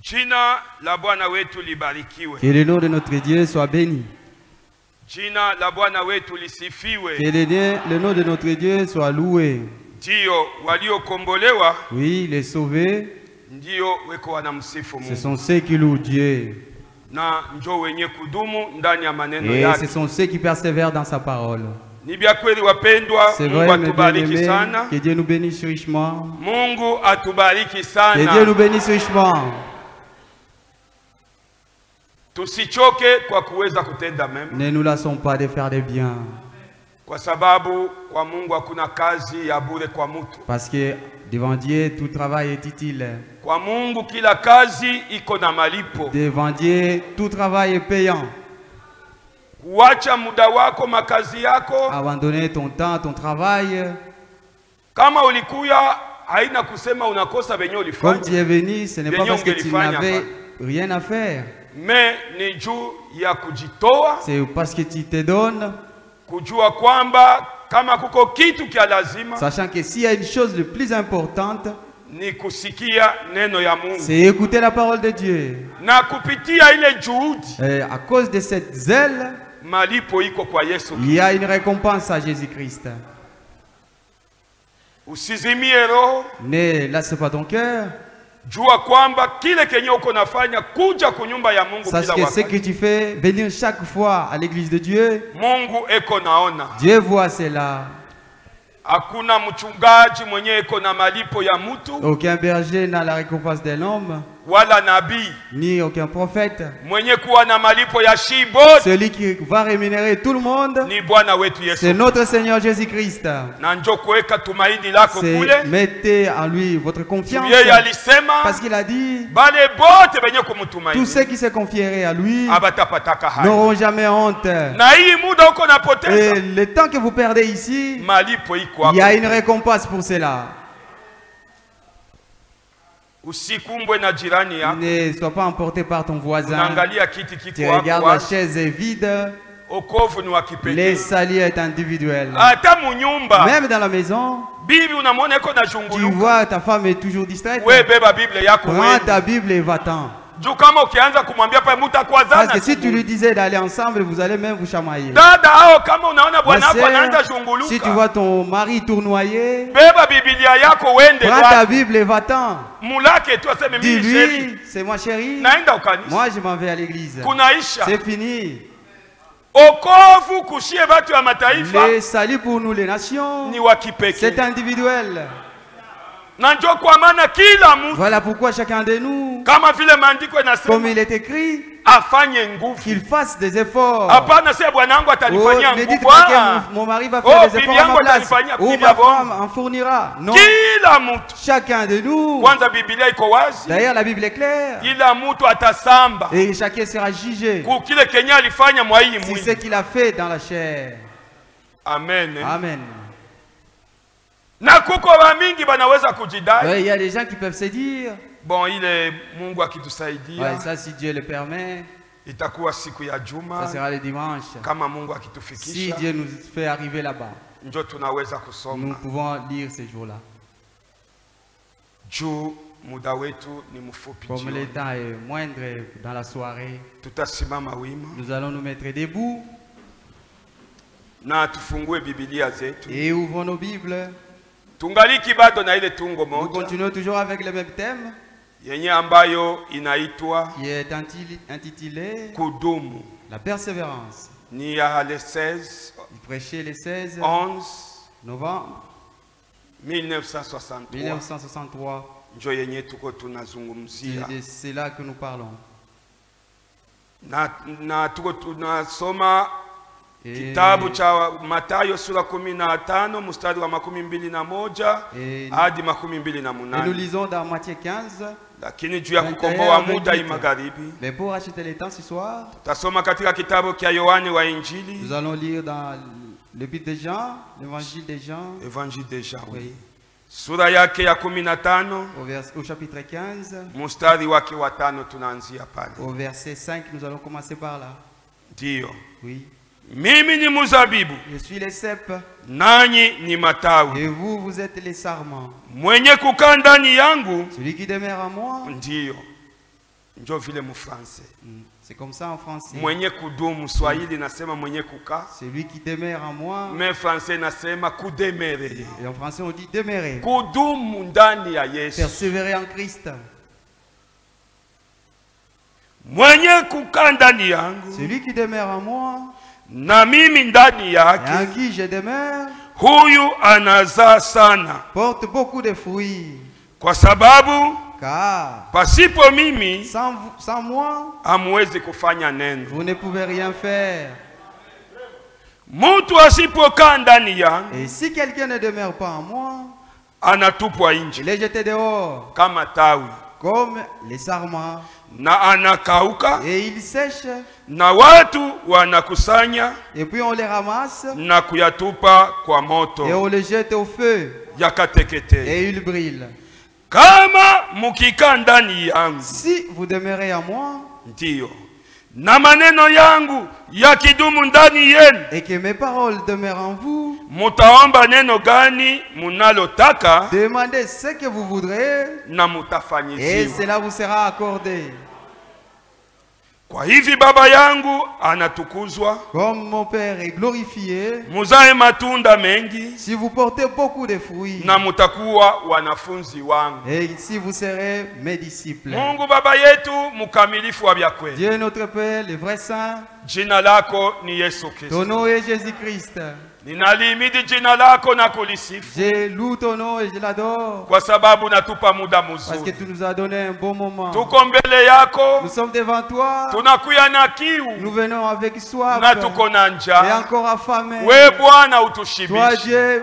Jina la Bwana wetu libarikiwe. Que le nom de notre Dieu soit béni. Jina la Bwana wetu lisifiwe. Que le nom de notre Dieu soit loué. Ndio waliokombolewa. Oui, les sauvés. Ndio weko wanamsifu Mungu. Ce sont ceux qui louent Dieu. Na njo wenye kudumu ndani ya maneno Et yake. ce sont ceux qui persévèrent dans sa parole. Ni bia kweli wapendwa, C'est Mungu vrai, mes atubariki bien-aimés, sana. que Dieu nous bénisse richement. Mungu atubariki sana. Que Dieu nous bénisse richement. Tusichoke kwa kuweza kutenda mema. Ne nous lassons pas de faire des biens. Kwa sababu kwa Mungu hakuna kazi ya bure kwa mtu. Parce que devant Dieu, tout travail est utile. Kwa Mungu kila kazi iko na malipo. Devant Dieu, tout travail est payant. Kuacha muda wako makazi yako. Abandonner ton temps, ton travail. Kama ulikuya haina kusema unakosa venye ulifanya. Comme tu es venu, ce n'est pas parce que tu n'avais rien à faire. Mais ni juu ya kujitoa. C'est parce que tu te donnes. Kujua kwamba kama kuko kitu kia lazima. Sachant que s'il y a une chose de plus importante, ni kusikia neno ya Mungu. C'est écouter la parole de Dieu. Na kupitia ile juhudi. À cause de cette zèle, malipo iko kwa Yesu. Il y a une récompense à Jésus-Christ. Usizimie roho. Ne laisse pas ton cœur. Jua kwamba kile kenye uko nafanya kuja kunyumba ya Mungu kila wakati. Sache que ce que tu fais, venir chaque fois à l'église de Dieu, Mungu eko naona. Dieu voit cela. Hakuna mchungaji mwenye eko na malipo ya mtu. Aucun berger n'a la récompense d'un homme. Wala nabii. Ni aucun prophète. Mwenye kuwa na malipo ya shibot. Celui qui va rémunérer tout le monde. Ni Bwana wetu Yesu. C'est notre Seigneur Jésus-Christ. Na njoo kuweka tumaini lako kule. Mettez en lui votre confiance. Yeye alisema. Parce qu'il a dit. Bale bote benye kumtumaini. Tous ceux qui se confieraient à lui. Abatapataka haya. N'auront jamais honte. Na hii muda uko napoteza. Et le temps que vous perdez ici. Malipo iko hapo. Il y a une récompense pour cela. Usikumbwe na jirani yako. Ne sois pas emporté par ton voisin. Unaangalia kiti kiko tu regardes la chaise est vide. Okovu ni wa kipekee. Le salut est individuel. Hata munyumba. Même dans la maison. Bibi unamwona iko na junguluka. Tu vois ta femme est toujours distraite. Wewe beba Biblia yako wewe. Prends ta Bible et va-t'en. Juu kama ukianza kumwambia pale mtakwazana. Parce que si tu lui disais d'aller ensemble, vous allez même vous chamailler. Dada hao kama unaona bwana wako anaanza junguluka. Si tu vois ton mari tournoyer, beba Biblia yako uende. Prends ta Bible et va-t'en. Mulake tu aseme mimi chérie. C'est moi chérie. Naenda ukanisa. Moi je m'en vais à l'église. Kunaisha. C'est fini. Okovu kushie watu wa mataifa. Le salut pour nous les nations. Ni wa kipekee. C'est individuel. Na njoo kwa maana kila mtu. Voilà pourquoi chacun de nous. Kama vile maandiko yanasema. Comme il est écrit. Afanye nguvu. Qu'il fasse des efforts. Hapana sasa bwana wangu atanifanyia nguvu. Ne dites pas que mon mari va faire des efforts à ma place. Ou ma femme en fournira. Non. Kila mtu. Chacun de nous. Kwanza Biblia iko wazi. D'ailleurs la Bible est claire. Kila mtu atasamba. Et chacun sera jugé. Kwa kile Kenya alifanya mwa hii mwili. C'est ce qu'il a fait dans la chair. Amen. Amen. Na kuko wa mingi banaweza kujidai. Ouais, il y a des gens qui peuvent se dire. Bon, ile Mungu akitusaidia. Ouais, ça si Dieu le permet. Itakuwa siku ya juma. Ça sera le dimanche. Kama Mungu akitufikisha. Si Dieu nous fait arriver là-bas. Ndio tunaweza kusoma. Nous pouvons lire ces jours-là. Juu muda wetu ni mfupi. Comme le temps est moindre dans la soirée. Tutasimama wima. Nous allons nous mettre debout. Na tufungue Biblia zetu. Et ouvrons nos Bibles. Tungaliki bado na ile tungo moja. Nous continuons toujours avec le même thème. Yenye ambayo inaitwa. Qui est intitulé. Kudumu. La persévérance. Ni ya le 16. Il prêchait le 16. 11 novembre. 1963. 1963. Njo yenye tuko tunazungumzia. C'est là que nous parlons. Na tuko tunasoma kitabu cha Mathayo sura 15 mstari wa 21 hadi 28. Et nous lisons dans Matthieu 15. Lakini juu ya kukomboa muda imagharibi. Mais pour acheter le temps ce soir. Tasoma katika kitabu cha Yohane wa Injili. Nous allons lire dans l'épître de Jean, l'évangile de Jean. Évangile de Jean. Oui. Sura yake ya 15. Au chapitre 15. Mstari wake wa 5 tunaanzia pale. Au verset 5 nous allons commencer par là. Ndio. Oui. Mimi ni mzabibu. Je suis le cep. Nanyi ni matawi. Et vous, vous êtes les sarments. Mwenye kukaa ndani yangu. Celui qui demeure en moi. Ndio. Njo vile mu français. C'est comme ça en français. Mwenye kudumu, Swahili nasema mwenye kukaa. Celui qui demeure en moi. Mais français nasema kudemere. Et en français on dit demeurer. Kudumu ndani ya Yesu. Persévérer en Christ. Mwenye kukaa ndani yangu. Celui qui demeure en moi. Na mimi ndani yake. Et en qui je demeure. Huyu anazaa sana. Porte beaucoup de fruits. Kwa sababu car pasipo mimi sans moi hamwezi kufanya neno. Vous ne pouvez rien faire. Mtu asipokaa ndani yangu. Et si quelqu'un ne demeure pas en moi, anatupwa nje. Il est jeté dehors. Kama tawi. Comme les sarments. Na anakauka. Et il sèche. Na watu wanakusanya. Et puis on les ramasse. Na kuyatupa kwa moto. Et on les jette au feu. Yakatekete. Et il brille. Kama mukika ndani yangu. Si vous demeurez en moi. Ndiyo. Na maneno yangu yakidumu ndani yenu. Et que mes paroles demeurent en vous. Mutaomba neno gani munalotaka. Demandez ce que vous voudrez. Na mutafanyiziwa. Et cela vous sera accordé. Kwa hivi baba yangu anatukuzwa. Comme mon Père est glorifié. Muzae matunda mengi. Si vous portez beaucoup de fruits. Na mutakuwa wanafunzi wangu. Et si vous serez mes disciples. Mungu baba yetu mukamilifu wa byakweli. Dieu notre Père, le vrai saint. Jina lako ni Yesu Kristo. Ton nom est Jésus-Christ. Ninalimidi jina lako na kulisifu. Je loue ton nom et je l'adore. Kwa sababu natupa muda mzuri. Parce que tu nous as donné un bon moment. Tuko mbele yako. Nous sommes devant toi. Tunakuya na kiu. Nous venons avec soif. Na tuko na njaa. Et encore affamés. We Bwana utushibishe. Toi Dieu.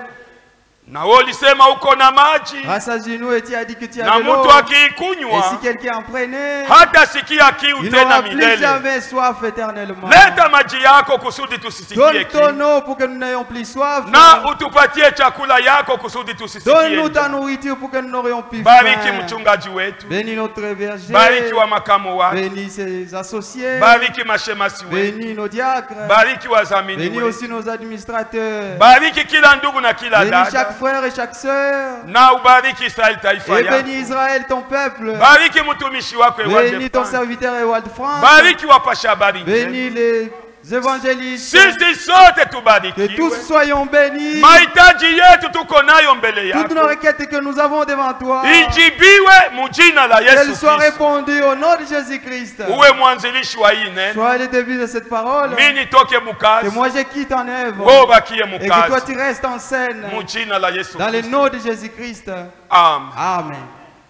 Na ulisema uko na maji. Rassasie-nous et tu as dit que tu as na de l'eau. Mtu akiikunywa. Et si quelqu'un en prenait. Hata sikia kiu il tena n'aura plus milele. jamais soif éternellement. Leta maji yako kusudi tusisikie Donne kiu. ton eau pour que nous n'ayons plus soif. Na utupatie chakula yako kusudi tusisikie. Donne-nous ta nourriture pour que nous n'aurions plus faim. Bariki mchungaji wetu. Bénis notre berger. Bariki wa makamo wake. Bénis ses associés. Bariki mashemasi wetu. Bénis nos diacres. Bariki wazamini Bénis wetu. aussi nos administrateurs. Bariki kila ndugu na kila Bénis dada. chaque frère et chaque sœur. Na ubariki Israel taifa et yako. bénis Israël ton peuple. Bariki mtumishi wako Ewald. Bénis ton serviteur Ewald France. Bariki wapasha habari. Bénis les évangélistes. Sisi sote tubariki. Que tous soyons bénis. Mahitaji yetu tuko nayo mbele yako. Toutes nos requêtes que nous avons devant toi. Ijibiwe mujina la Yesu Qu'elles soient Kristo. répondues au nom de Jésus-Christ. Uwe mwanzilishi wa hii neno. Sois le début de cette parole. Mimi nitoke Que mukazi. moi je quitte en œuvre. Wewe ubakie Et que toi mukazi. tu restes en scène. Mujina la Yesu Dans le Kristo. nom de Jésus-Christ. Amen. Amen.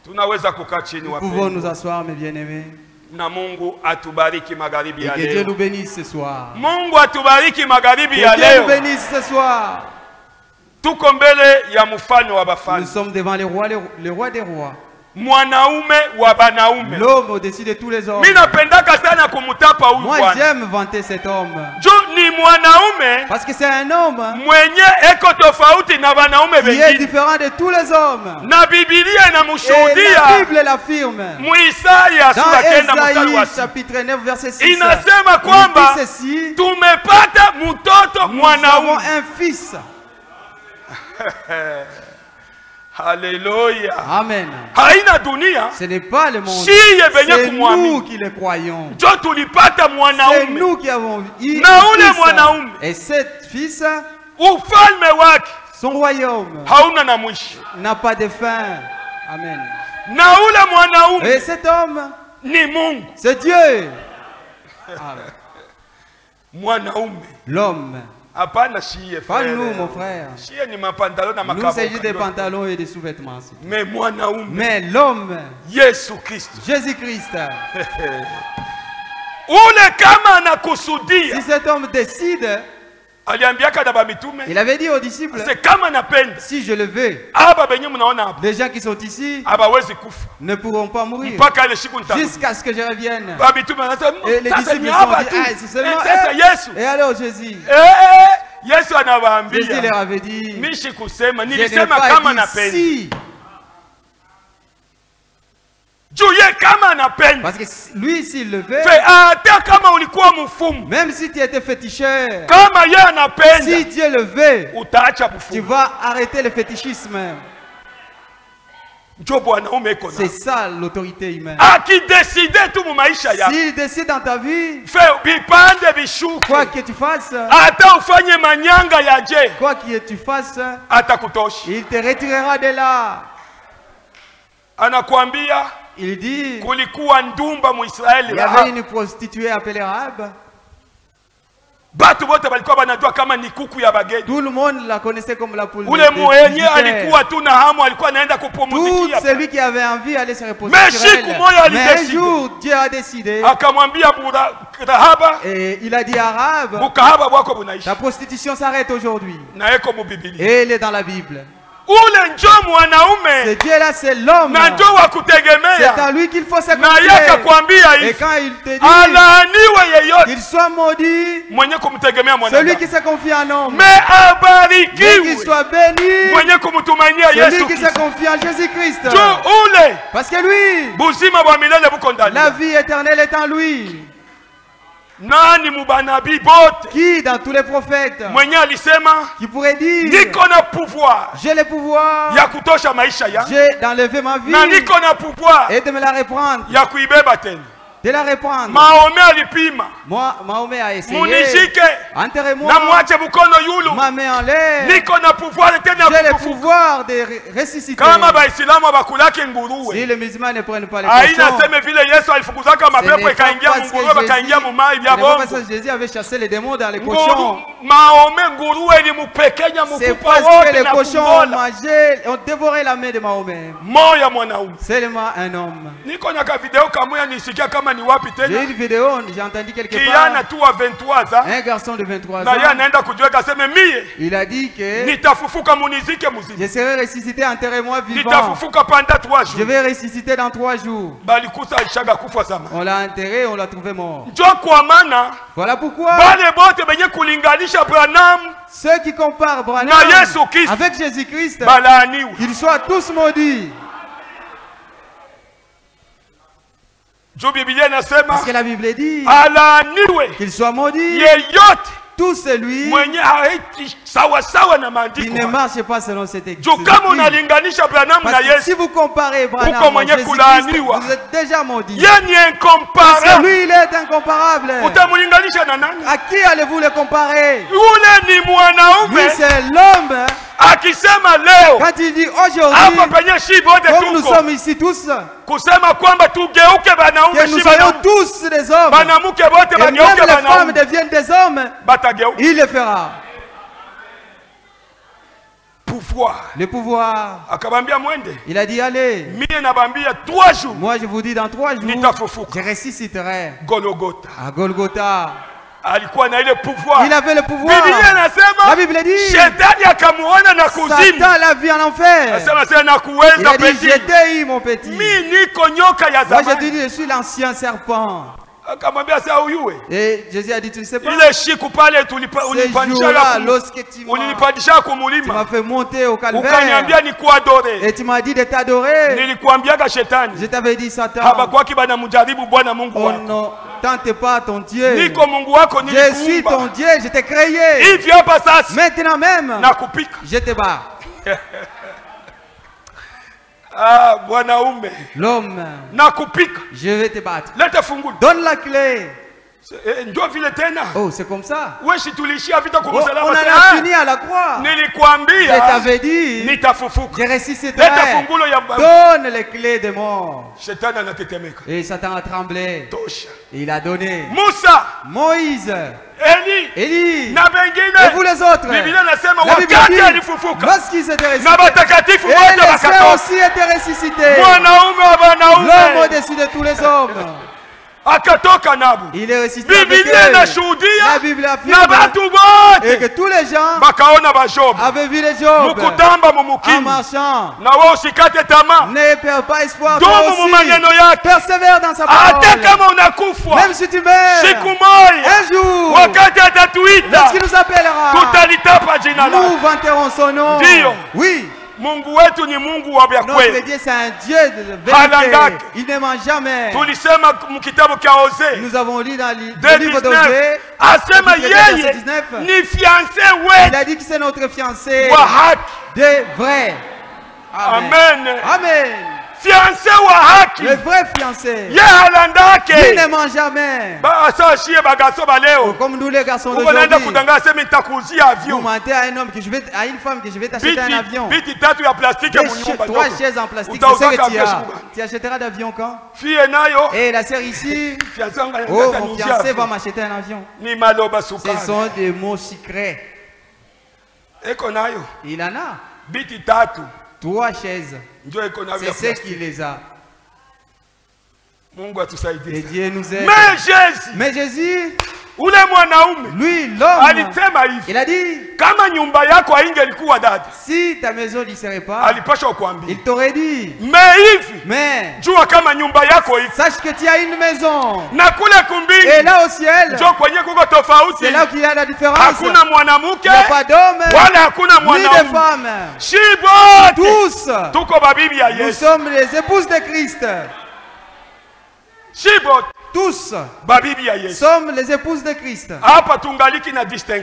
Tunaweza kukaa chini Nous pouvons nous wapendwa. asseoir, mes bien-aimés. Na Mungu atubariki magharibi Et ya que Dieu leo. nous bénisse ce soir. Mungu atubariki magharibi Que ya Dieu nous leo. bénisse ce soir. Tuko mbele ya mfalme wa Nous bafalme. sommes devant le roi des rois. Mwanaume wa banaume. L'homme au-dessus de tous les hommes. Mimi napendaka sana kumtapa huyu Moi bwana. j'aime vanter cet homme. Jo ni mwanaume Parce que c'est un homme mwenye eko tofauti na banaume qui est wengine. différent de tous les hommes. Na Biblia Et la inamshuhudia Bible l'affirme. Muisaya Dans sura kenda mstari wa Esaïe 6. chapitre 9 verset 6. Inasema Il kwamba dit ceci. tumepata mtoto Nous avons mwanaume. un fils. Haleluya. Amen. Haina dunia. Ce n'est pas le monde. Siye benye C'est kumwamini. nous qui le croyons. Jo tulipata C'est mwanaume. nous qui avons eu Na un ule fils. mwanaume. Et cet fils, Ufalme wake son royaume hauna na mwisho. n'a pas de fin. Amen. Na ule mwanaume Et cet homme, ni Mungu. c'est Dieu. Amen. Mwanaume. L'homme. Hapana shie Pas frère. nous, mon frère. Shie ni mapantalo na Nous, makabo. c'est juste des pantalons et des sous-vêtements. Mais mwanaume. Mais l'homme, Yesu Kristo. Jésus-Christ, Ule kama si anakusudia. cet homme décide, Aliambiaka na bamitume. il avait dit aux disciples, C'est kama napenda. si je le veux, Aba benye mnaona hapa. les gens qui sont ici Hawawezi kufa. ne pourront pas mourir Mpaka ile siku nitakuja. jusqu'à ce que je revienne. Bamitume anasema Et les sasa disciples ni se sont hapa dit, tu. ah, c'est seulement Sasa eux. Yesu. Et alors Jésus, Yesu Jésus leur anawaambia. avait dit, Mishi kusema je n'ai nilisema pas kama dit napenda. si, Juu ye kama anapenda. parce que lui s'il le veut, Fe hata kama ulikuwa mfumu. même si tu étais féticheur, Kama ye anapenda. si Dieu le veut, Utaacha tu kufumu. vas arrêter le fétichisme. C'est ça l'autorité humaine. S'il décide dans ta vie, quoi que tu fasses, quoi que tu fasses, il te retirera de là. Il dit, il y avait une prostituée appelée Rahab. Tout le monde la connaissait comme la poule. Tout celui qui avait envie allait se reposer sur elle. Mais un jour, Dieu a décidé. Et il a dit à Rahab, ta prostitution s'arrête aujourd'hui. Et elle est dans la Bible. Ce Dieu-là, c'est l'homme. C'est à lui qu'il faut se confier. Et quand il te dit qu'il soit maudit, celui qui se confie en homme, mais qu'il soit béni, celui qui se confie en Jésus-Christ. Parce que lui, la vie éternelle est en lui. Qui dans tous les prophètes qui pourrait dire j'ai le pouvoir d'enlever ma vie et de me la reprendre, de la reprendre. Mahomet a essayé. Enterrez-moi. Ma main en l'air. J'ai le pouvoir de ressusciter. Si les musulmans ne prennent pas les poissons, c'est Jésus avait chassé les démons dans les cochons. C'est parce que les cochons ont dévoré la main de Mahomet. Seulement un homme. J'ai une vidéo, j'ai entendu quelque part. Un garçon de 23 ans. Il a dit que je serai ressuscité, enterrez-moi vivant. Je vais ressusciter dans 3 jours. On l'a enterré, on l'a trouvé mort. Voilà pourquoi ceux qui comparent Branham avec Jésus-Christ, qu'ils soient tous maudits. Parce que la Bible dit qu'il soit maudit tout celui qui ne marche pas selon cette écriture. Parce que si vous comparez Branham à Jésus-Christ, vous êtes déjà maudit. Parce que lui, il est incomparable. À qui allez-vous le comparer? Lui, c'est l'homme. Quand il dit aujourd'hui, comme nous sommes ici tous, que nous soyons tous des hommes, et même les femmes deviennent des hommes, il le fera. Le pouvoir. Il a dit allez. Moi je vous dis dans 3 jours, je ressusciterai à Golgotha. Il avait le pouvoir. La Bible dit Satan l'a vu en enfer. Il a dit je t'ai eu mon petit. Moi j'ai dit je suis l'ancien serpent. Et Jésus a dit tu ne sais pas. Ce jour-là, lorsque tu m'as fait monter au calvaire et tu m'as dit de t'adorer, je t'avais dit Satan, on ne tente pas ton Dieu. Je suis ton Dieu, je t'ai créé. Maintenant même, je te bats. L'homme, je vais te battre. Donne la clé. Oh, c'est comme ça. On en a fini à la croix. Je t'avais dit, je ressusciterai. Donne les clés de mort. Et Satan a tremblé. Il a donné. Moïse. Élie. Et vous les autres. La Bible dit, lorsqu'ils étaient ressuscités, et les saints aussi étaient ressuscités. L'homme au-dessus de tous les hommes. Il est ressuscité avec eux. La Bible affirme et que tous les gens avaient vu les Job en marchant. Ne perds pas espoir, toi aussi. Persévère dans sa parole. Même si tu meurs, un jour, lorsqu'il nous appellera, nous vanterons son nom. Oui. Notre Dieu c'est un Dieu de vérité. Il ne ment jamais. Nous avons lu dans le livre d'Osée, verset 19. Il a dit que c'est notre fiancé de vrai. Amen. Amen. Fiancé wa haki. Le vrai fiancé. Ye halandake. Il ne ment jamais. Comme nous les garçons d'aujourd'hui. Vous mentez à un homme que à une femme que je vais t'acheter un avion. 3 chaises en plastique. C'est ce que tu as. Tu achèteras d'avion quand? Et la sœur ici. Oh, mon fiancé va m'acheter un avion. Ce sont des mots secrets. Il en a. 3 chaises. C'est ce qui les a. Et Dieu nous aide. Mais Jésus, lui, l'homme, il a dit, si ta maison n'y serait pas, il t'aurait dit, mais sache que tu as une maison. Et là au ciel, c'est là qu'il y a la différence. Il n'y a pas d'homme, ni de femme. Tous, nous sommes les épouses de Christ. Tous sommes les épouses de Christ.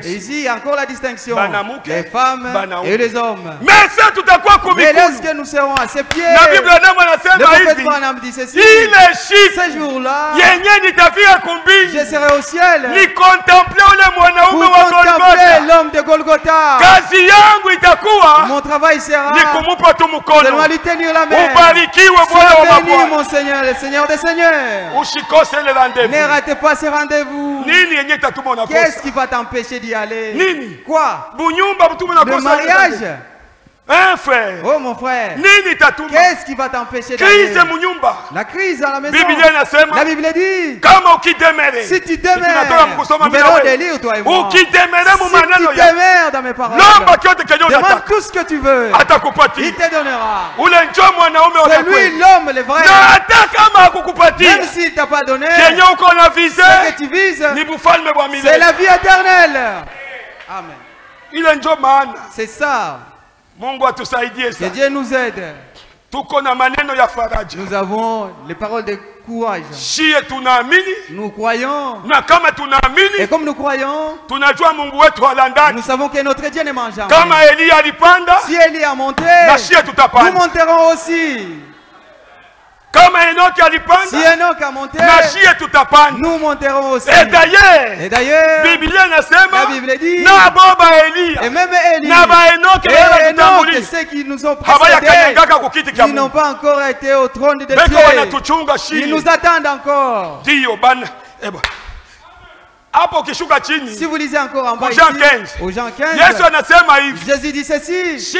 Et ici, il y a encore la distinction. Les femmes et les hommes. Mais lorsque nous serons à ses pieds, le prophète Branham dit ceci. Ce jour-là, je serai au ciel pour contempler l'homme de Golgotha. Mon travail sera de lui tenir la main. Sois béni, mon Seigneur, le Seigneur des Seigneurs. Ne ratez pas ce rendez-vous. Qu'est-ce qui va t'empêcher d'y aller? Quoi? Le mariage? Hein, frère? Oh mon frère, qu'est-ce qui va t'empêcher d'aller? La crise à la maison. La Bible dit, si tu demeures, nous venons de lire toi et moi, si tu demeures dans mes paroles, demande tout ce que tu veux, il te donnera. C'est lui l'homme, le vrai. Même s'il ne t'a pas donné ce que tu vises, c'est la vie éternelle. Amen. C'est ça. Que Dieu nous aide. Nous avons les paroles de courage. Nous croyons. Et comme nous croyons, nous savons que notre Dieu ne mange jamais. Si Élie a monté, nous monterons aussi. Si Enoch a monté, nous monterons aussi. Et d'ailleurs, la Bible dit, et même Élie, et Enoch, ceux qui nous ont précédés, qui n'ont pas encore été au trône de Dieu, ils nous attendent encore. Si vous lisez encore en bas ici, au Jean 15, Jésus dit ceci: je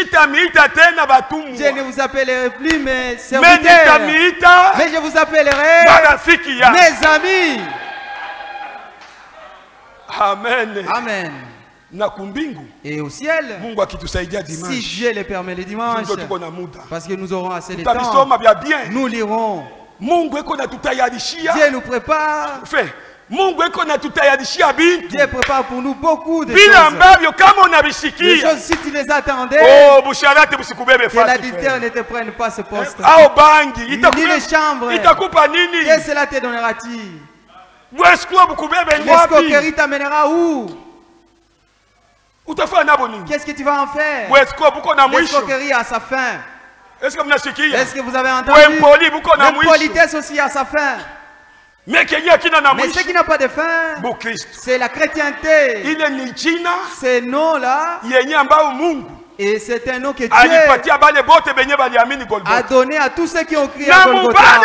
ne vous appellerai plus mes serviteurs, mais je vous appellerai mes amis. Amen. Amen. Et au ciel, si Dieu le permet le dimanche, parce que nous aurons assez de temps, nous lirons. Dieu nous prépare. Dieu prépare pour nous beaucoup de choses. Les choses, si tu les attendais, que l'adultère ne te prenne pas ce poste. Ni les chambres. Et cela te donnera-t-il? L'escroquerie t'amènera où? Qu'est-ce que tu vas en faire? L'escroquerie a sa fin. Est-ce que vous avez entendu? L'impolitesse aussi a sa fin. Mais ce qui n'a pas de fin, c'est la chrétienté. Ce nom-là, et c'est un nom que Dieu a donné à tous ceux qui ont crié à Golgotha.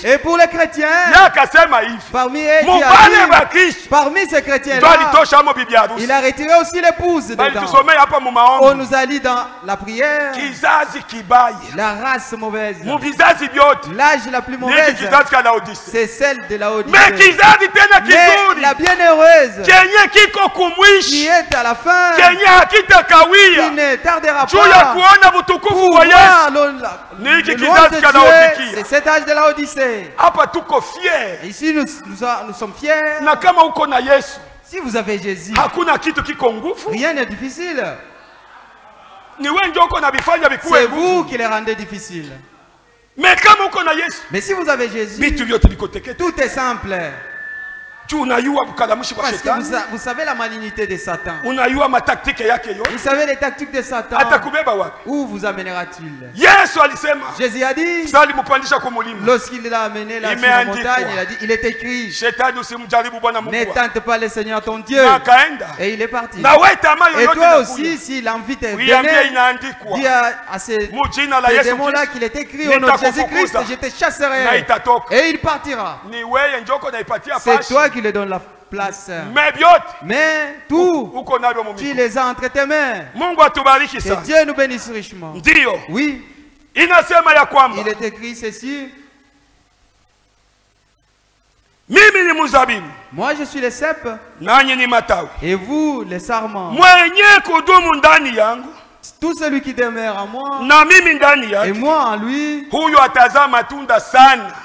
Et pour les chrétiens, parmi eux, parmi ces chrétiens-là, il a retiré aussi l'épouse dedans. On nous a dit dans la prière, la race mauvaise, l'âge la plus mauvaise, c'est celle de la Odyssée. Mais la bienheureuse, qui est à la fin, qui ne tardera pas pour voir c'est cet âge de la Odyssée. Ici nous sommes fiers. Si vous avez Jésus, rien n'est difficile. C'est vous qui les rendez difficiles. Mais si vous avez Jésus, tout est simple. Parce que vous savez la malignité de Satan. Vous savez les tactiques de Satan. Où vous amènera-t-il? Jésus a dit, lorsqu'il l'a amené là sur la montagne, il a dit, il est écrit, ne tente pas le Seigneur ton Dieu. Et il est parti. Et toi aussi, si l'envie te venait, dis à ces démons-là qu'il est écrit au nom de Jésus-Christ, je te chasserai. Et il partira. C'est toi qui lui donnes la place. Mais tout, tu les as entre tes mains. Que Dieu nous bénisse richement. Oui. Il est écrit ceci. Moi je suis le cep. Et vous les sarments. Tout celui qui demeure en moi et moi en lui,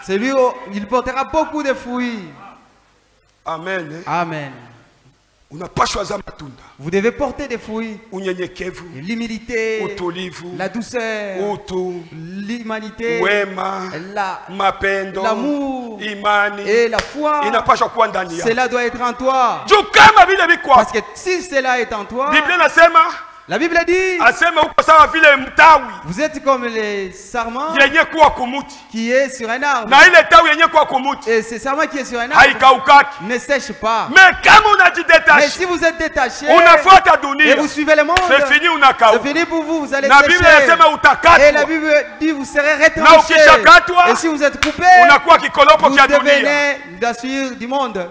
celui il portera beaucoup de fruits. Amen. Amen. Vous devez porter des fruits. L'humilité, la douceur, l'humanité, l'amour et la foi. Cela doit être en toi. Parce que si cela est en toi, la Bible dit, vous êtes comme les sarments qui est sur un arbre. Et ce sarment qui est sur un arbre ne sèche pas. Mais si vous êtes détaché et vous suivez le monde, c'est fini pour vous, vous allez sécher. Et la Bible dit, vous serez retranchés. Et si vous êtes coupé, vous devenez bien sûr du monde.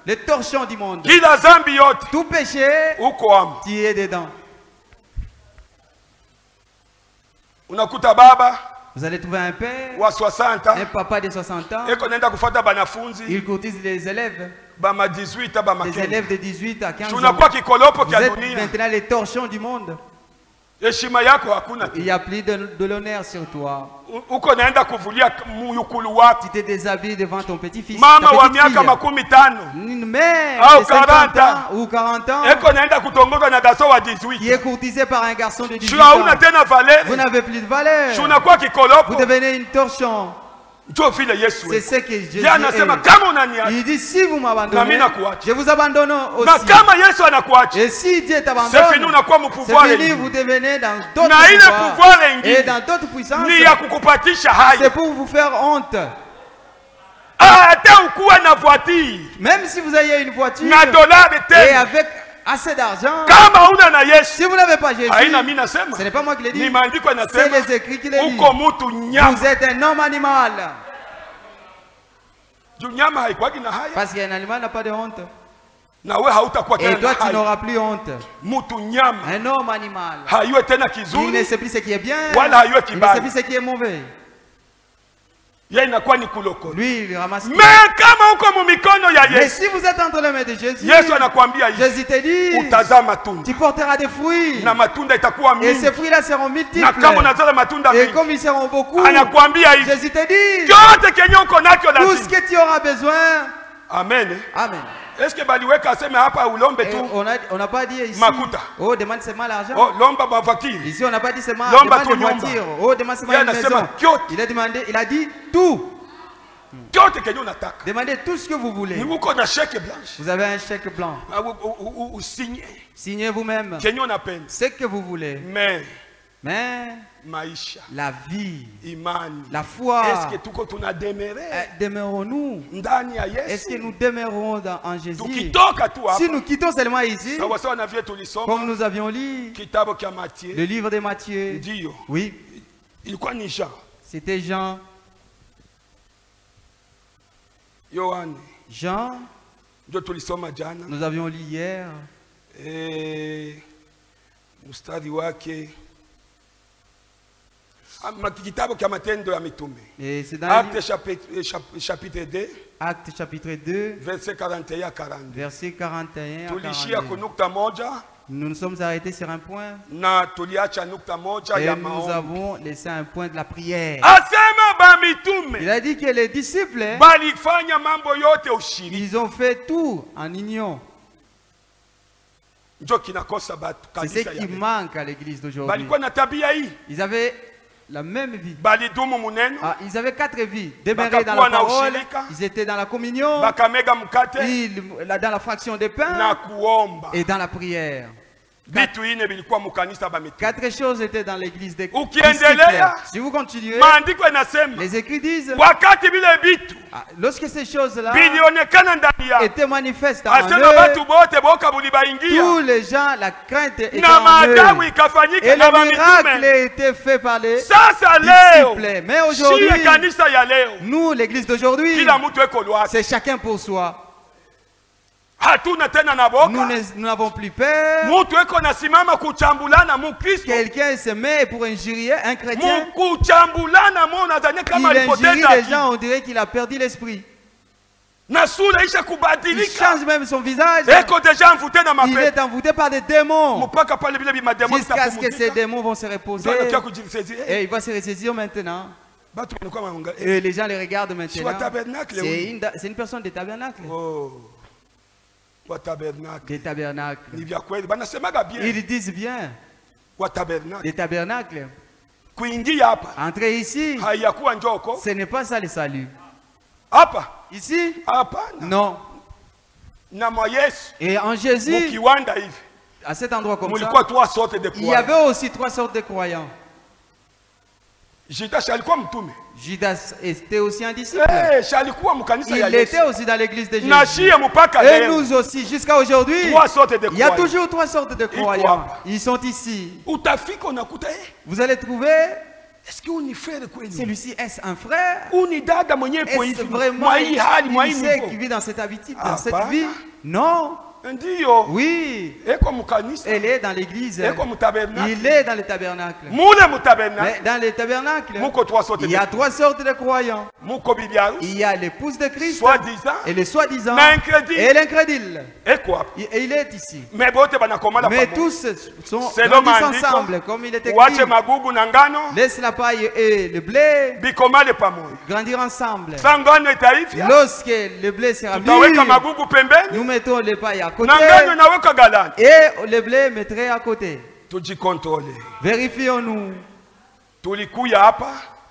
Les torchons du monde. Tout péché, tu es dedans. Vous allez trouver un père, un papa de 60 ans. Il courtise les élèves. Les élèves de 18 à 15 ans. Vous êtes maintenant les torchons du monde. Il y a plus de l'honneur sur toi. Tu te déshabilles devant ton petit-fils. Une mère de 50 ans ou 40 ans qui est courtisée par un garçon de 18 ans. Vous n'avez plus de valeur. Vous devenez une torchon. C'est ce que Jésus dit. Il dit, si vous m'abandonnez, je vous abandonne aussi. Et si Dieu t'abandonne, c'est fini, vous devenez dans d'autres pouvoirs et dans d'autres puissances. C'est pour vous faire honte. Même si vous avez une voiture et avec assez d'argent, si vous n'avez pas Jésus, ce n'est pas moi qui l'ai dit, c'est les écrits qui l'ont dit. Vous êtes un homme animal. Parce qu'un animal n'a pas de honte. Et toi tu n'auras plus honte. Un homme animal, il ne sait plus ce qui est bien, il ne sait plus ce qui est mauvais. Lui, il ramasse. Mais si vous êtes entre les mains de Jésus, Jésus te dit, tu porteras des fruits. Et ces fruits-là seront multiples. Et comme ils seront beaucoup, Jésus te dit, tout ce que tu auras besoin. Amen. Amen. Est-ce que baliweka aseme hapa ulombe tu? On n'a pas dit ici. Makuta. Oh, demande seulement l'argent. Oh, lomba voiture. Ici on n'a pas dit seulement demande une voiture. Oh, demande seulement une maison. Il a demandé, il a dit tout. Demandez tout ce que vous voulez. Vous avez un chèque blanc. Signez vous-même ce que vous voulez. Mais la vie, la foi, demeurons-nous? Est-ce que nous demeurons en Jésus? Si nous quittons seulement ici, comme nous avions lu le livre de Matthieu, oui, c'était Jean. Jean, nous avions lu hier. Et c'est dans chapitre 2, Acte chapitre 2, verset 41 à 42. Verset 41 à 42. Nous nous sommes arrêtés sur un point. Et nous avons laissé un point de la prière. Il a dit que les disciples, ils ont fait tout en union. C'est ce qui manque à l'église d'aujourd'hui. Ils avaient la même vie. Ils avaient 4 vies. Demeurés dans la parole, ils étaient dans la communion, dans la fraction des pains et dans la prière. 4 choses étaient dans l'église des disciples. Si vous continuez, les écrits disent, lorsque ces choses-là étaient manifestes en eux, tous les gens, la crainte était en eux. Et le miracle était fait par les disciples. Mais aujourd'hui, nous, l'église d'aujourd'hui, c'est chacun pour soi. Nous n'avons plus peur. Quelqu'un se met pour injurier un chrétien. Il injurie les gens, on dirait qu'il a perdu l'esprit. Il change même son visage. Il est envoûté par des démons. Jusqu'à ce que ces démons vont se reposer. Et il va se ressaisir maintenant. Et les gens les regardent maintenant. C'est une personne des tabernacles. Des tabernacles. Ils disent bien. Des tabernacles. Entrer ici, ce n'est pas ça le salut. Ici, non. Et en Jésus, à cet endroit comme ça, il y avait aussi 3 sortes de croyants. Judas était aussi un disciple. Il était aussi dans l'église de Jésus. Et nous aussi, jusqu'à aujourd'hui, il y a toujours 3 sortes de croyants. Ils sont ici. Vous allez trouver, celui-ci, est-ce un frère? Est-ce vraiment une sœur qui vit dans cette habitude, dans cette vie? Non. Oui, elle est dans l'église. Il est dans le tabernacle. Mais dans le tabernacle, il y a 3 sortes de croyants. Il y a l'épouse de Christ et le soi-disant et l'incrédule. Et il est ici. Mais tous sont ensemble, comme il est écrit. Laisse la paille et le blé grandir ensemble. Lorsque le blé sera mûr, nous mettons les pailles à côté et le blé mettrait à côté. Vérifions-nous.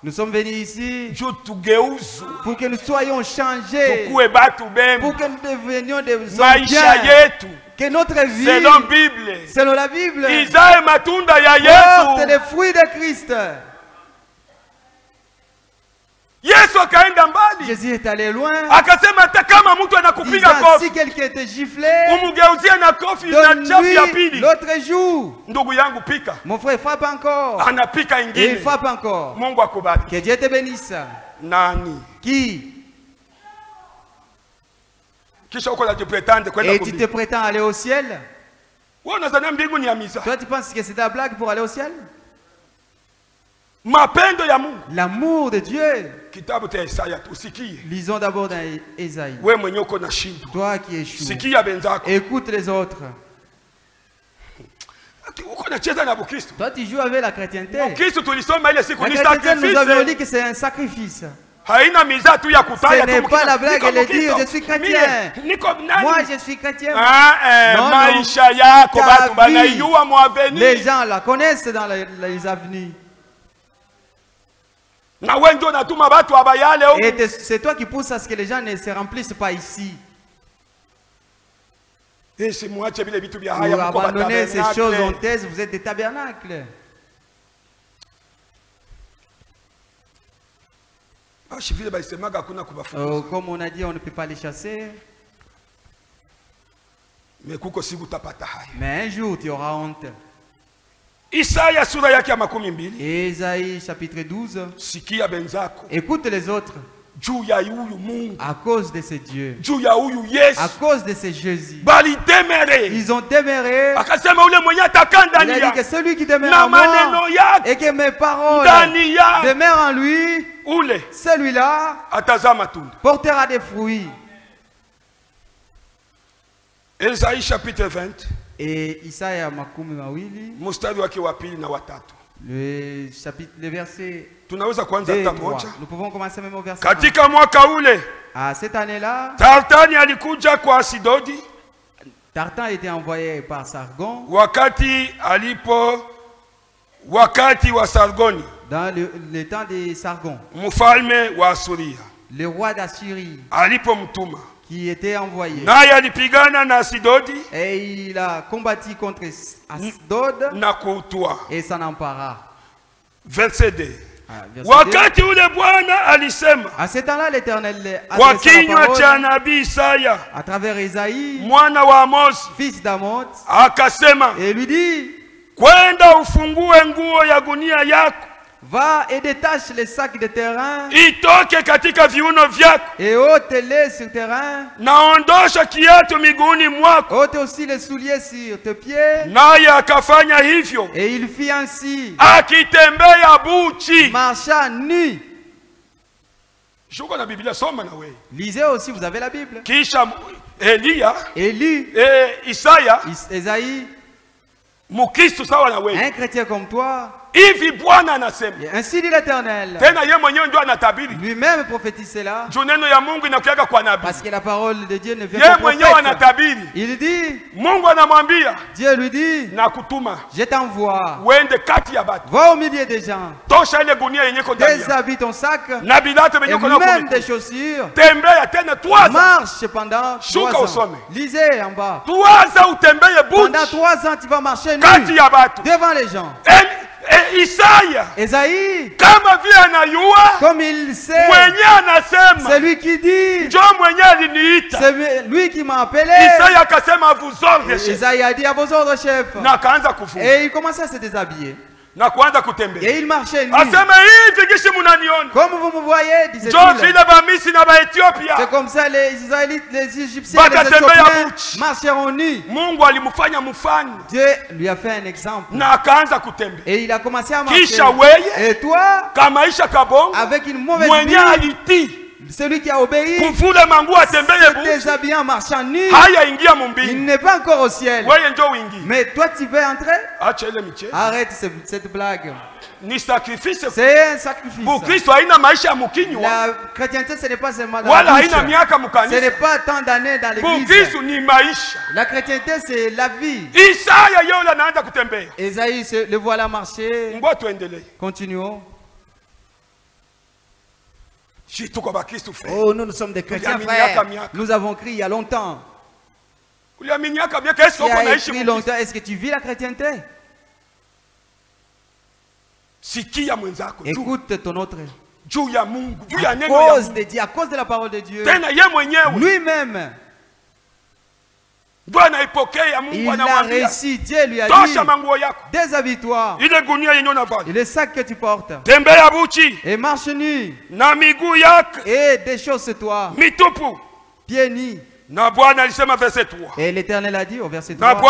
Nous sommes venus ici pour que nous soyons changés, pour que nous devenions des hommes bien, que notre vie, selon la Bible, porte les fruits de Christ. Jésus est allé loin. Disant, si quelqu'un était giflé, donne-lui l'autre jour. Mon frère frappe encore. Et il frappe encore. Que Dieu te bénisse. Qui? Et tu te prétends aller au ciel? Toi tu penses que c'est ta blague pour aller au ciel? L'amour de Dieu. Lisons d'abord dans Ésaïe. Toi qui échoues, écoute les autres. Toi tu joues avec la chrétienté. La chrétienté, nous avons dit que c'est un sacrifice. Ce n'est pas la blague de dire je suis chrétien. Moi je suis chrétien. Non. Les gens la connaissent dans les avenues. Et c'est toi qui pousses à ce que les gens ne se remplissent pas ici. Vous abandonnez ces choses honteuses, vous êtes des tabernacles. Comme on a dit, on ne peut pas les chasser. Mais un jour, tu auras honte. Ésaïe chapitre 12. Écoute les autres. À cause de ces dieux. À cause de ces Jésus. Ils ont demeuré. Il a dit que celui qui demeure en moi et que mes paroles demeurent en lui, celui-là portera des fruits. Ésaïe chapitre 20. Et Isaya makumi mawili. Le verset 2 et 3. Nous pouvons commencer même au verset 1. À cette année-là, Tartan était envoyé par Sargon. Dans le temps des Sargons. Mfalme wa Asuria. Le roi d'Assyrie. Alipomtuma. Qui était envoyé. Naye alipigana na Asidodi. Et il a combattu contre Asdod. Na kuutwa. Et s'en empara. Verset 2. Wakati ule Bwana alisema. À ce temps-là, l'Éternel kwa kinywa cha nabii Isaya, à travers Isaïe, mwana wa Amosi, fils d'Amos, akasema, et lui dit, kwenda ufungue nguo ya gunia yako, va et détache les sacs de terrain, itoke katika viuno vyako, et ôte-les sur terrain, naondosha kiatu miguuni mwako, ôte aussi les souliers sur tes pieds. Naye akafanya hivyo, et il fit ainsi, akitembea buchi, marcha nu. Shuka na Biblia, soma na wewe. Lisez aussi, vous avez la Bible. Kisha Elia, Élie, Isaya, Isaïe, Mukristo sawa na wewe, un chrétien comme toi. Hivi Bwana anasema. Ainsi dit l'Éternel. Tena yeye mwenyewe ndio anatabiri. Lui-même prophétise cela. Neno ya Mungu inakuja kwa nabii. Parce que la parole de Dieu ne vient pas qu'au prophète. Yeye anatabiri. Il dit. Mungu anamwambia. Dieu lui dit. Nakutuma. Je t'envoie. Uende kati ya batu. Va au milieu des gens. Tosha ile gunia yenye ko ndani. Déshabille ton sac. Na bilato yenye ko ndani. Même des chaussures. Tembea tena 3 ans. Marche pendant 3 ans. Usome. Lisez en bas. 3 ans utembeye buchi. Pendant 3 ans tu vas marcher nu. Kati ya batu. Devant les gens. Isaya, Isaïe, kama vile anayua, comme il sait, mwenye anasema, c'est lui qui dit, njoo mwenye aliniita, c'est lui qui m'a appelé. Isaya akasema vous ordre chef. Isaïe a dit à vos ordres chef. Na akaanza kufunga. Et il commençait à se déshabiller. Na kuanza kutembea. Et il marchait nu. Asema hivi gishi munaniona. Comme vous me voyez, disait-il. Njoo vile ba Misri na ba Ethiopia. C'est comme ça les Israélites, les Égyptiens, les Éthiopiens marcheront nus. Mungu alimfanya mfano. Dieu lui a fait un exemple. Na akaanza kutembea. Et il a commencé à marcher. Kisha weye. Et toi, kamaisha kabongo. avec une mauvaise mwenye alitii. Celui qui a obéi, kuvula mangu atembeye buchi, déshabillé en marchant nu, haya ingia mumbingu. Il n'est pas encore au ciel. Wewe njoo uingie. Mais toi tu veux entrer? Acha ile miche. Arrête cette blague. Ni sacrifice. C'est un sacrifice. Bukristo haina maisha ya mkinywa. La chrétienté ce n'est pas seulement dans wala la bouche. haina miaka mkanisa. Ce n'est pas tant d'années dans l'église. Bukristo ni maisha. La chrétienté c'est la vie. Isaya yeye anaanza kutembea. Isaïe le voilà marcher. Ngoja tuendelee. Continuons. Oh, nous sommes des chrétiens frères. Nous avons crié il y a longtemps. Il y a écrit longtemps. Est-ce que tu vis la chrétienté? Écoute ton autre. À cause de Dieu, à cause de la parole de Dieu. Lui-même. Il a réussi. Dieu lui a dit, déshabille-toi. Et le sac que tu portes. Et marche nu. Et déchausse-toi. Pieds nus. Et l'Éternel a dit au verset 3.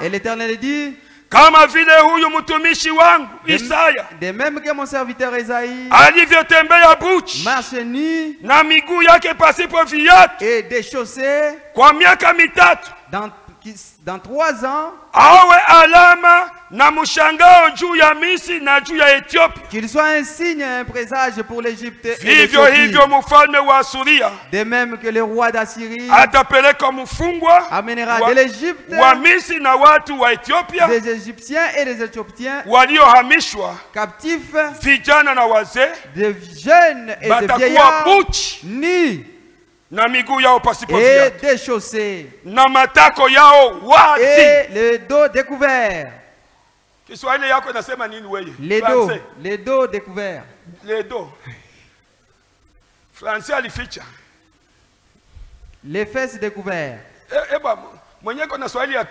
Et l'Éternel a dit, kama vile huyu mtumishi wangu Isaya, de même que mon serviteur Isaïe alivyotembea buchi, marche nu, na miguu yake pasipo viatu, et déchaussé kwa miaka mitatu, dans 3 ans, awe alama na mshangao juu ya Misri na juu ya Ethiopia, qu'il soit un signe, un présage pour l'Égypte et vivyo hivyo mfalme wa Asuria, de même que le roi d'Assyrie atapeleka mfungwa amènera de l'Égypte wa Misri na watu wa Ethiopia, des Égyptiens et des Éthiopiens waliohamishwa, captifs, vijana na wazee, de jeunes et de vieillards, nus, na miguu yao pasipo et déchaussés, na matako yao wazi, et le dos découvert. Kiswahili yako nasema nini wewe? Les dos découverts. Les dos. Français alificha. Les fesses découvertes. Mwenye kona Swahili ya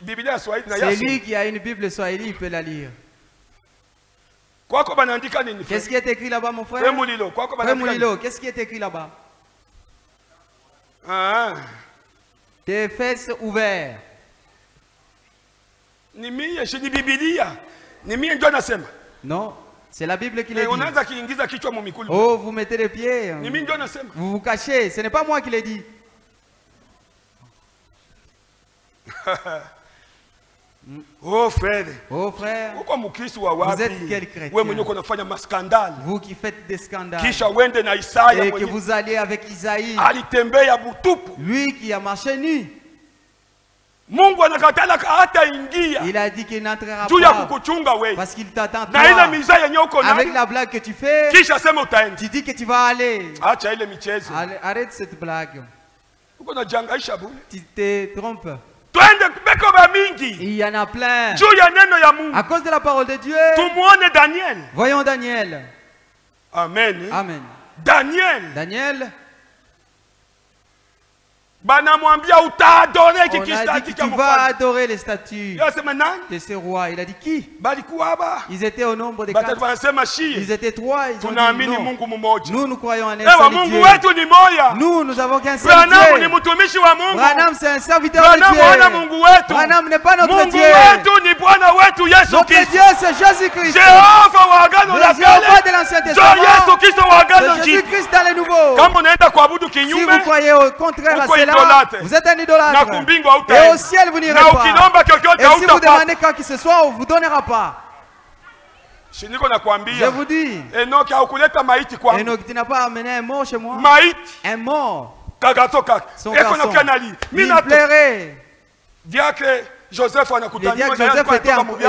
Biblia ya Swahili na c'est lui qui a une Bible Swahili, il peut la lire. Kwako banaandika nini? Qu'est-ce qui est écrit là-bas mon frère? Frère Mulilo, kwako banaandika. Qu'est-ce qui est écrit là-bas? Tes fesses ouvertes. Ni mie, je dis Biblia. Ni mie ndio nasema. Non, c'est la Bible qui le dit. Unaanza kiingiza kichwa mu mikulu. Oh, vous mettez les pieds. Ni mie ndio nasema. Vous vous cachez, ce n'est pas moi qui l'ai dit. Oh frère. Oh frère. Vous êtes quel chrétien? Vous qui faites des scandales. Et que vous alliez avec Isaïe. Lui qui a marché nu. Il a dit qu'il n'entrera pas parce qu'il t'attend toi. Avec la blague que tu fais, tu dis que tu vas aller. Arrête cette blague. Tu te trompes. Il y en a plein. À cause de la parole de Dieu. Voyons Daniel. Amen. Amen. Daniel. On a dit que tu vas adorer les statues de ce roi. Il a dit qui? Ils étaient au nombre de 4. Ils étaient 3. Ils ont dit non. Nous croyons en un seul Dieu. Nous avons qu'un seul Dieu. Branham c'est un serviteur de Dieu. Branham n'est pas notre Dieu. Notre Dieu c'est Jésus-Christ. Le Jéhovah de l'Ancien Testament. C'est Jésus-Christ dans le Nouveau. Si vous croyez au contraire à cela, vous êtes un idolâtre. Et au ciel, vous n'irez pas. Et si vous demandez quoi que ce soit, on ne vous donnera pas. Je vous dis, Enoch, tu n'as pas amené un mort chez moi. Un mort. Son garçon. Il pleurait. Le diacre Joseph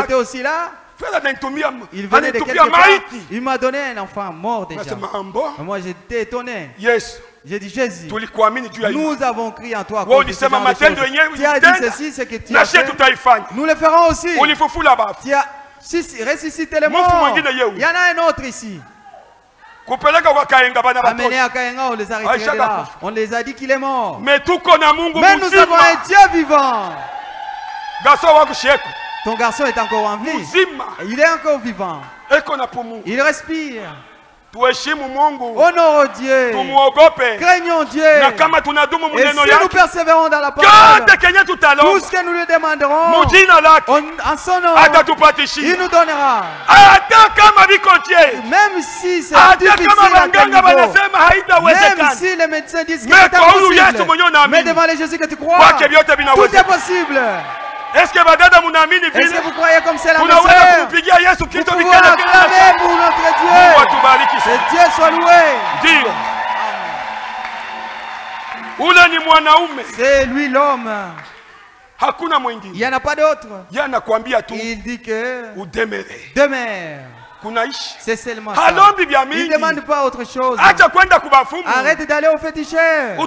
était aussi là. Il venait de quelque part. Il m'a donné un enfant mort déjà. Moi, j'étais étonné. J'ai dit Jésus, nous avons crié en toi. Tu as dit ceci, c'est que tu as fait. Nous le ferons aussi. Tu as ressuscité les morts. Il y en a un autre ici. Amené à Kayenga, on les a retirés de là. On les a dit qu'il est mort. Mais nous avons un Dieu vivant. Ton garçon est encore en vie. Il est encore vivant. Il respire. Honorons Dieu. Craignons Dieu. Et si nous persévérons dans la parole, tout ce que nous lui demanderons en son nom, il nous donnera. Même si c'est difficile à quel niveau, même si les médecins disent que c'est impossible, mais devant les Jésus que tu crois, tout est possible. Est-ce que vous croyez comme c'est la mesure? Vous pouvez acclamer pour notre Dieu. Que Dieu soit loué. C'est lui l'homme. Il n'y en a pas d'autre. Il dit que demeure. C'est seulement ça. Il ne demande pas autre chose. Arrête d'aller au féticheur.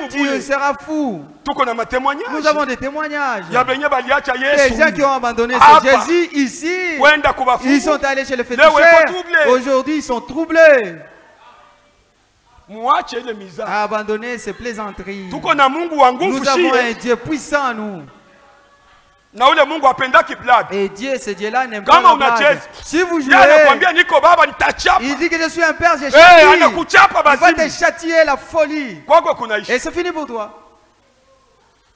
Tu seras fou. Nous avons des témoignages. Les gens qui ont abandonné ce Jésus ici, ils sont allés chez le féticheur. Aujourd'hui, ils sont troublés. Abandonner ces plaisanteries. Nous avons un Dieu puissant, nous. Et Dieu, ce Dieu-là n'aime pas la blague. Si vous jouez, il dit que je suis un père, j'ai châtié. Il va te châtier la folie. Et c'est fini pour toi.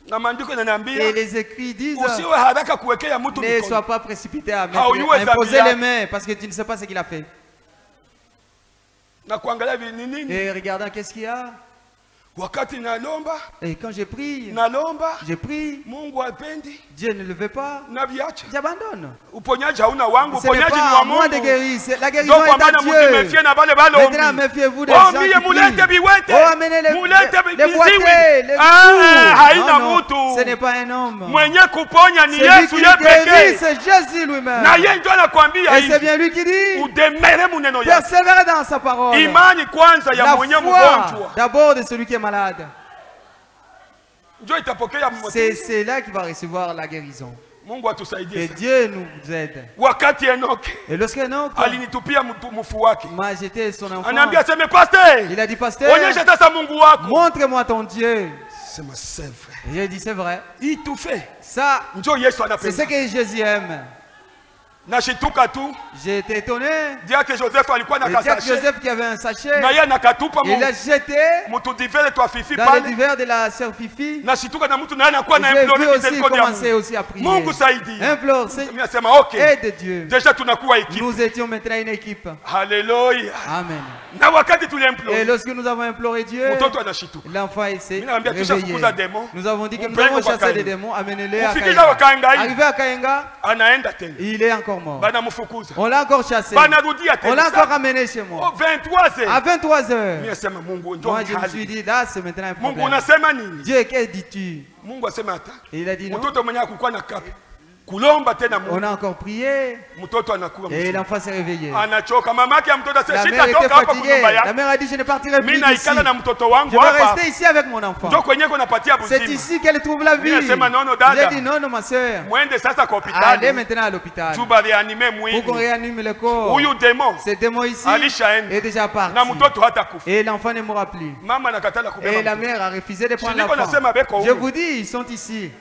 Et les écrits disent, ne sois pas précipité à imposer les mains parce que tu ne sais pas ce qu'il a fait. Et regardant qu'est-ce qu'il y a. Et quand j'ai pris, Dieu ne le veut pas, j'abandonne. Ce n'est pas moi de guérir, la guérison est à Dieu. Maintenant, méfiez-vous des gens qui prient. Oh, amenez les boîtiers, les fous. Non, ce n'est pas un homme. Celui qui guérit, c'est Jésus lui-même. Et c'est bien lui qui dit, persévérez dans sa parole. La foi d'abord de celui qui est malade. C'est là qu'il va recevoir la guérison. Que Dieu nous aide. Et lorsque Enoch m'a jeté son enfant, il a dit, pasteur, montre-moi ton Dieu. J'ai dit, c'est vrai. Ça, c'est ce que Jésus aime. J'ai été étonné. Le diacre Joseph qui avait un sachet, il l'a jeté dans les divers de la sœur Fifi. J'ai vu aussi commencer aussi à prier. Implore, aide Dieu. Nous étions maintenant une équipe. Alléluia. Amen. Et lorsque nous avons imploré Dieu, l'enfant s'est réveillé. Nous avons dit que nous avons chassé les démons, amenez-les à Kayenga. Arrivé à Kayenga, il est encore encore mort. On l'a encore chassé. On l'a encore ramené chez moi. À 23 heures. Moi, je me suis dit, là, c'est maintenant un problème. Dieu, qu'est-ce que dis-tu? Et il a dit non. On a encore prié. Et l'enfant s'est réveillé. La mère était fatiguée. La mère a dit, je ne partirai plus d'ici. Je vais rester ici avec mon enfant. C'est ici qu'elle trouve la vie. J'ai dit non, non, ma soeur. Allez maintenant à l'hôpital pour qu'on réanime le corps. Ce démon ici est déjà parti. Et l'enfant ne mourra plus. Et la mère a refusé de prendre l'enfant. Je vous dis, ils sont ici.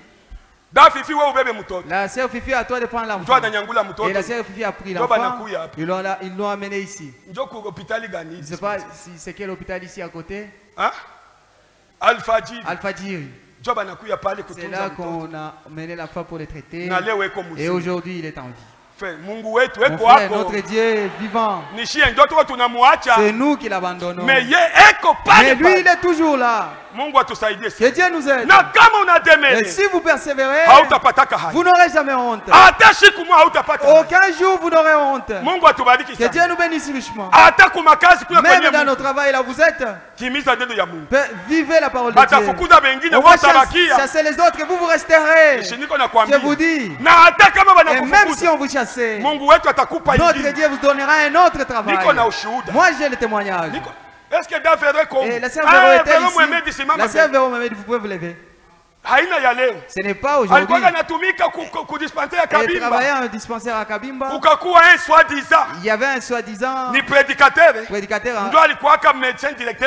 La sœur Fifi a toi de prendre l'enfant. Et la sœur Fifi a pris l'enfant. Ils l'ont amené ici. Je ne sais pas si c'est quel hôpital ici à côté. Al-Fadjiri. C'est là qu'on a mené l'enfant pour le traiter. Et aujourd'hui, il est en vie. Mon frère, notre Dieu est vivant. C'est nous qui l'abandonnons. Mais lui, il est toujours là. Que Dieu nous aide. Et si vous persévérez, vous n'aurez jamais honte. Aucun jour vous n'aurez honte. Que Dieu nous bénisse richement. Même dans nos travail là, vous êtes. Vivez la parole de Dieu. On va chasser les autres et vous resterez. Je vous dis. Et même si on vous chasse, notre Dieu vous donnera un autre travail. Moi j'ai le témoignage. Est-ce que David la sœur Véro était ici. La sœur Véro m'a dit, vous pouvez vous lever. Ce n'est pas aujourd'hui. Elle travaillait en dispensaire à Kabimba. Il y avait un soi-disant prédicateur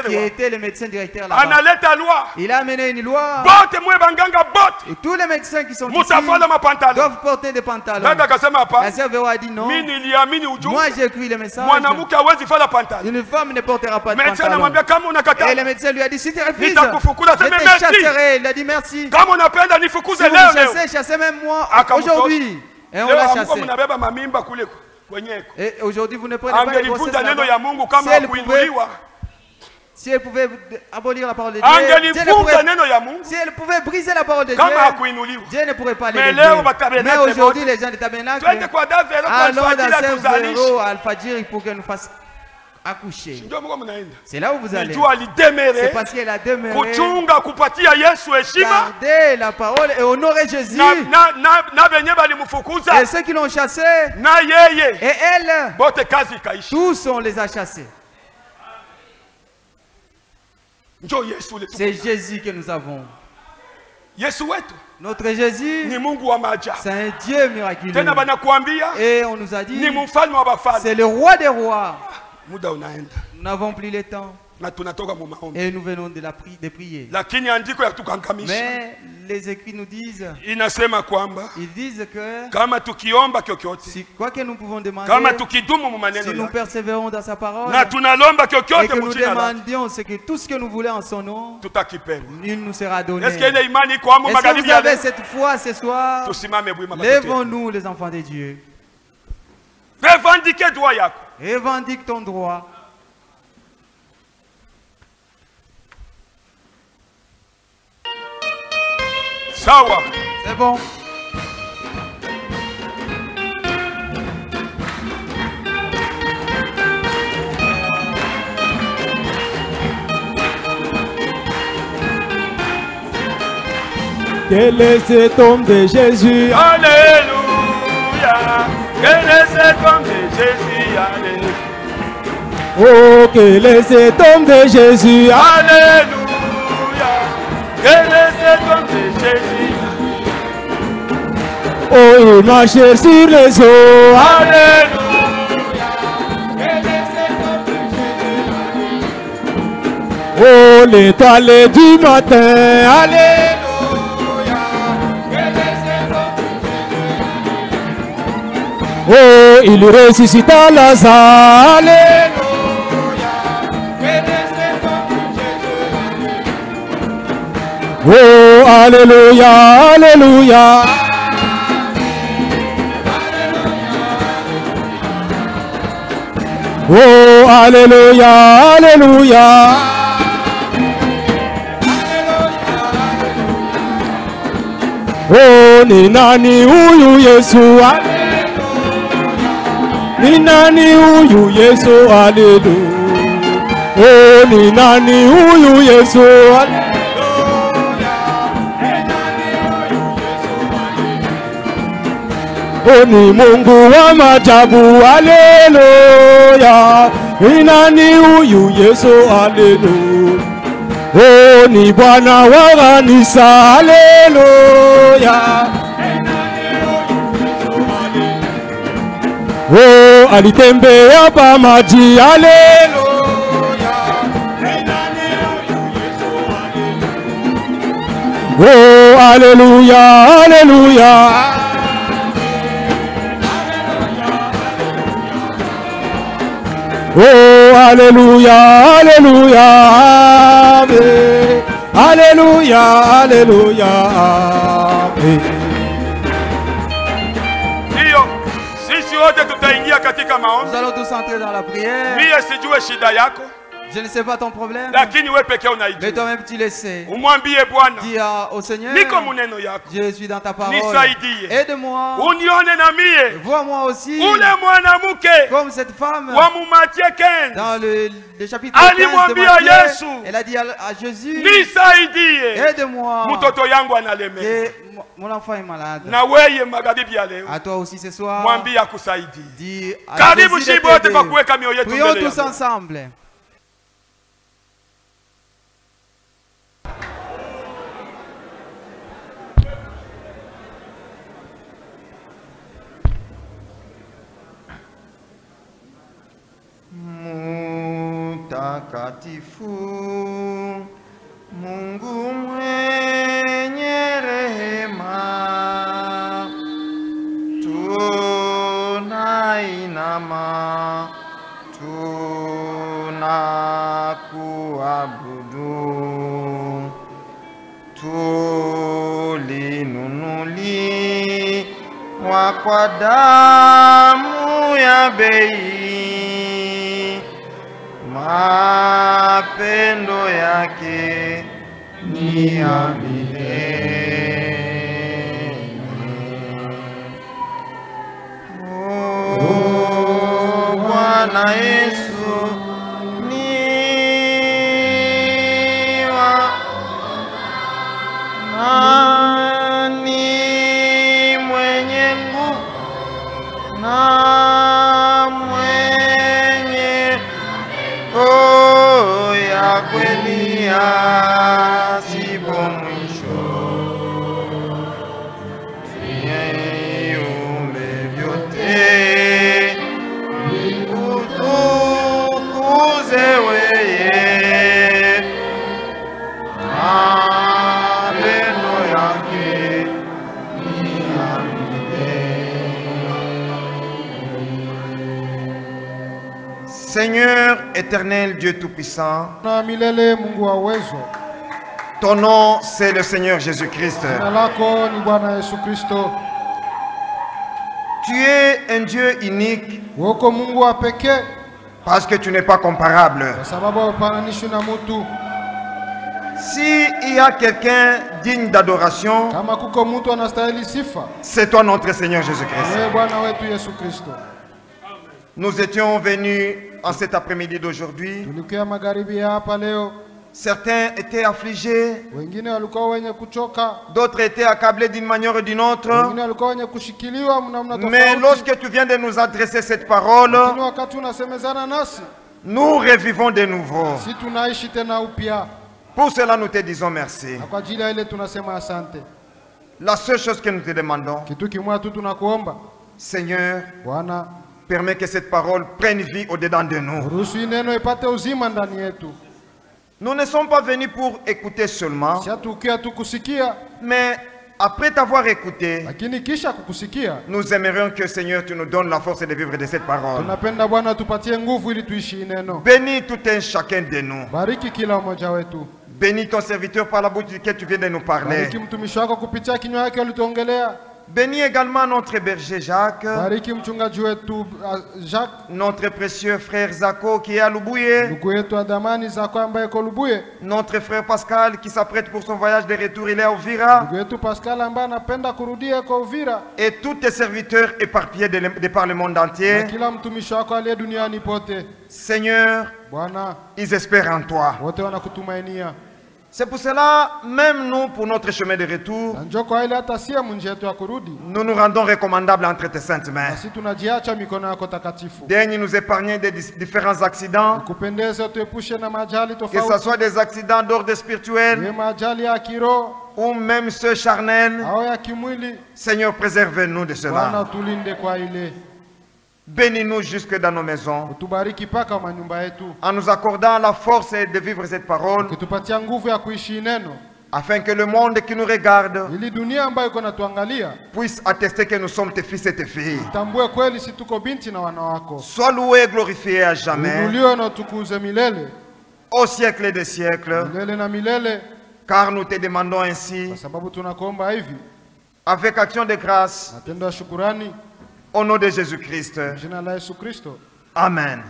qui était le médecin directeur là-bas. Il a amené une loi. Et tous les médecins qui sont ici doivent porter des pantalons. La sœur Véro a dit non. Moi j'ai écrit le message. Une femme ne portera pas de pantalon. Et le médecin lui a dit, si tu refuses, je te chasserai. Il a dit merci. Si vous chassez même moi aujourd'hui. Et on l'a chassé. Et aujourd'hui vous ne prenez pas les grossesses là-bas. Si elle pouvait abolir la parole de Dieu, si elle pouvait briser la parole de Dieu, Dieu ne pourrait pas l'élever. Mais aujourd'hui les gens du tabernacle allons dans cette Véro à Al-Fadjiri pour qu'elle nous fasse accoucher. C'est là où vous allez. C'est parce qu'elle a demeuré. Garder la parole et honorer Jésus. Et ceux qui l'ont chassé, et elle, tous on les a chassés. C'est Jésus que nous avons. Notre Jésus, c'est un Dieu miraculeux. Et on nous a dit, c'est le roi des rois. Nous n'avons plus le temps. Et nous venons de prier. Mais les écrits nous disent, ils disent que si quoi que nous pouvons demander, si nous persévérons dans sa parole, et que nous demandions tout ce que nous voulons en son nom, il nous sera donné. Est-ce que vous avez cette foi ce soir? Lèvons-nous les enfants de Dieu. Revendique ton droit. C'est bon. Quel est cet homme de Jésus? Alléluia. Quel est cet homme de Jésus? Alléluia. Oh, quel est cet homme de Jésus? Alléluia. Quel est cet homme de Jésus? Oh, il marche sur les eaux. Alléluia. Quel est cet homme de Jésus? Oh, l'étoile du matin. Alléluia. Oh, il ressuscita Lazare. Alléluia. Quel est cet homme de Jésus? Oh, alléluia, alléluia. Oh, alléluia, alléluia. Oh, ni nani huyu Yesu? Alléluia. Ni nani huyu Yesu? Haleluya. Oh, ni nani huyu Yesu? Haleluya. Oh, ni Mungu wa maajabu. Haleluya. Ni nani huyu Yesu? Haleluya. Oh, ni Bwana wa kanisa. Haleluya. Oh, alitembea pa maji. Haleluya. Oh, haleluya, haleluya. Oh, haleluya, haleluya. Amen. Haleluya, haleluya. Amen. Ndio sisi wote tutaingia katika maombi. Nous allons tous entrer dans la prière. Mimi sijue shida yako. Je ne sais pas ton problème. Lakini wewe pekee unaijua. Mais toi-même tu le sais. Umwambie Bwana. Dis au Seigneur. Niko muneno yako. Je suis dans ta parole. Nisaidie. Aide-moi. Unione na mie. Vois-moi aussi. Ule mwanamke. Comme cette femme. Wa Matthieu 15. Dans le chapitre 15 de Matthieu. Elle a dit à Jésus. Nisaidie. Aide-moi. Mtoto yangu analemea. Mon enfant est malade. Na wewe magharibi ya leo. À toi aussi ce soir. Mwambie akusaidie. Dis à Karibu shibote kwa kuweka mioyo yetu mbele. Prions tous ensemble. Mtakatifu, Mungu mwenye rehema, tunainama, tunakuabudu, tulinunuliwa kwa damu ya bei. Mapendo yake ni ya milele. Oh, Bwana Yesu ni wa nani mwenye nguvu na kweli asipo mwisho, viumbe vyote vikutukuze wewe, mapendo yake ni ya milele. Seigneur éternel, Dieu Tout-Puissant, ton nom c'est le Seigneur Jésus-Christ. Tu es un Dieu unique parce que tu n'es pas comparable. S'il y a quelqu'un digne d'adoration, c'est toi notre Seigneur Jésus-Christ. Nous étions venus en cet après-midi d'aujourd'hui. Certains étaient affligés, d'autres étaient accablés d'une manière ou d'une autre. Mais lorsque tu viens de nous adresser cette parole, nous revivons de nouveau. Pour cela, nous te disons merci. La seule chose que nous te demandons, Seigneur, permets que cette parole prenne vie au-dedans de nous. Nous ne sommes pas venus pour écouter seulement, mais après t'avoir écouté, nous aimerions que Seigneur, tu nous donnes la force de vivre de cette parole. Bénis tout un chacun de nous. Bénis ton serviteur par la bouche duquel tu viens de nous parler. Bénis également notre berger Jacques, notre précieux frère Zako qui est à Lubuye, notre frère Pascal qui s'apprête pour son voyage de retour, il est à Uvira, et tous tes serviteurs éparpillés de par le monde entier. Seigneur, ils espèrent en toi. C'est pour cela, même nous, pour notre chemin de retour, nous nous rendons recommandables entre tes saintes mains. Daigne nous épargner des différents accidents, que ce soit des accidents d'ordre spirituel ou même ceux charnels. Seigneur, préserve-nous de cela. Bénis-nous jusque dans nos maisons, en nous accordant la force de vivre cette parole, afin que le monde qui nous regarde puisse attester que nous sommes tes fils et tes filles. Sois loué et glorifié à jamais, au siècle des siècles, car nous te demandons ainsi, avec action de grâce, au nom de Jésus-Christ. Amen.